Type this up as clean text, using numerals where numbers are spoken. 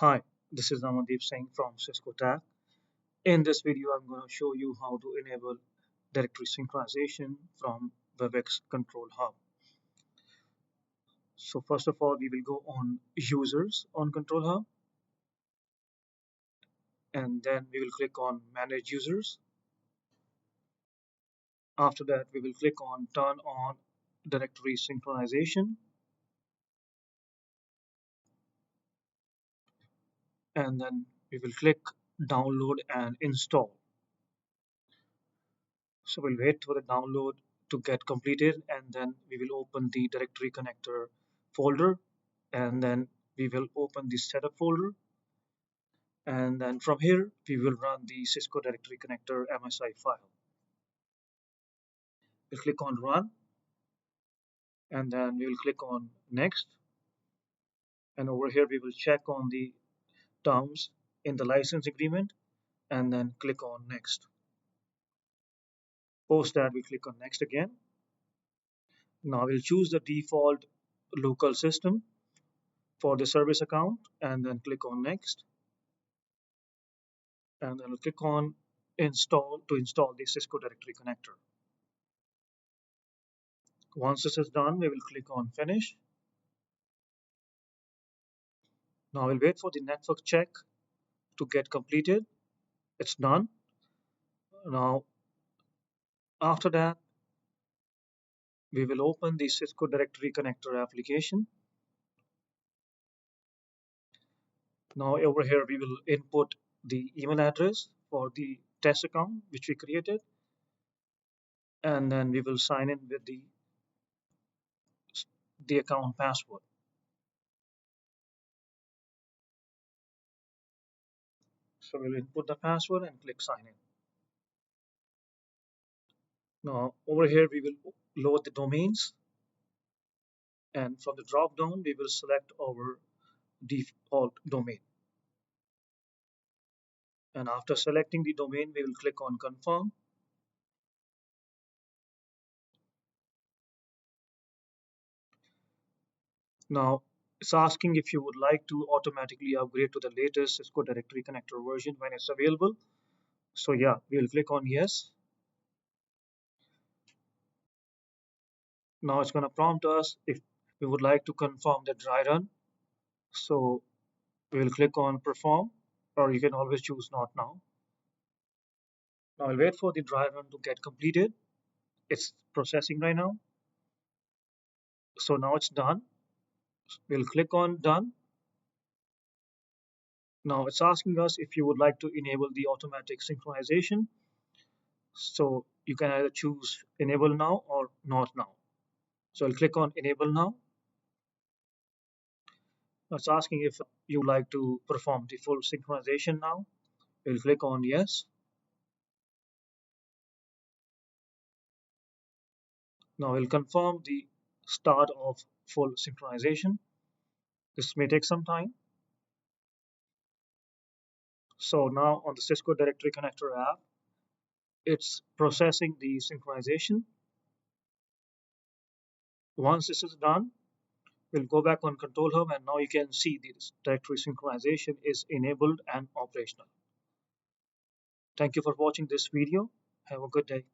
Hi, this is Namandeep Singh from Cisco Tech. In this video, I'm going to show you how to enable directory synchronization from Webex Control Hub. So first of all, we will go on Users on Control Hub, and then we will click on Manage Users. After that, we will click on Turn on Directory Synchronization, and then we will click Download and Install. So we'll wait for the download to get completed, and then we will open the directory connector folder, and then we will open the setup folder, and then from here we will run the Cisco directory connector MSI file. We'll click on run, and then we will click on next, and over here we will check on the terms in the license agreement, and then click on next. Post that, we click on next again. Now we'll choose the default local system for the service account, and then click on next, and then we'll click on install to install the Cisco directory connector. Once this is done, we will click on finish. Now we'll wait for the network check to get completed. It's done. Now after that, we will open the Cisco directory connector application. Now over here we will input the email address for the test account which we created, and then we will sign in with the account password. So we'll input the password and click sign in. Now over here we will load the domains, and from the drop down we will select our default domain. And after selecting the domain, we will click on confirm. Now it's asking if you would like to automatically upgrade to the latest Cisco directory connector version when it's available. So yeah, we'll click on yes. Now it's going to prompt us if we would like to confirm the dry run. So we will click on perform, or you can always choose not now. Now I'll wait for the dry run to get completed. It's processing right now. So now it's done. We'll click on done. Now it's asking us if you would like to enable the automatic synchronization. So you can either choose enable now or not now. So I'll click on enable now. It's asking if you like to perform the full synchronization now. We'll click on yes. Now we'll confirm the start of full synchronization. This may take some time. So now on the Cisco Directory Connector app, it's processing the synchronization. Once this is done, we'll go back on Control Hub, and now you can see this directory synchronization is enabled and operational. Thank you for watching this video. Have a good day.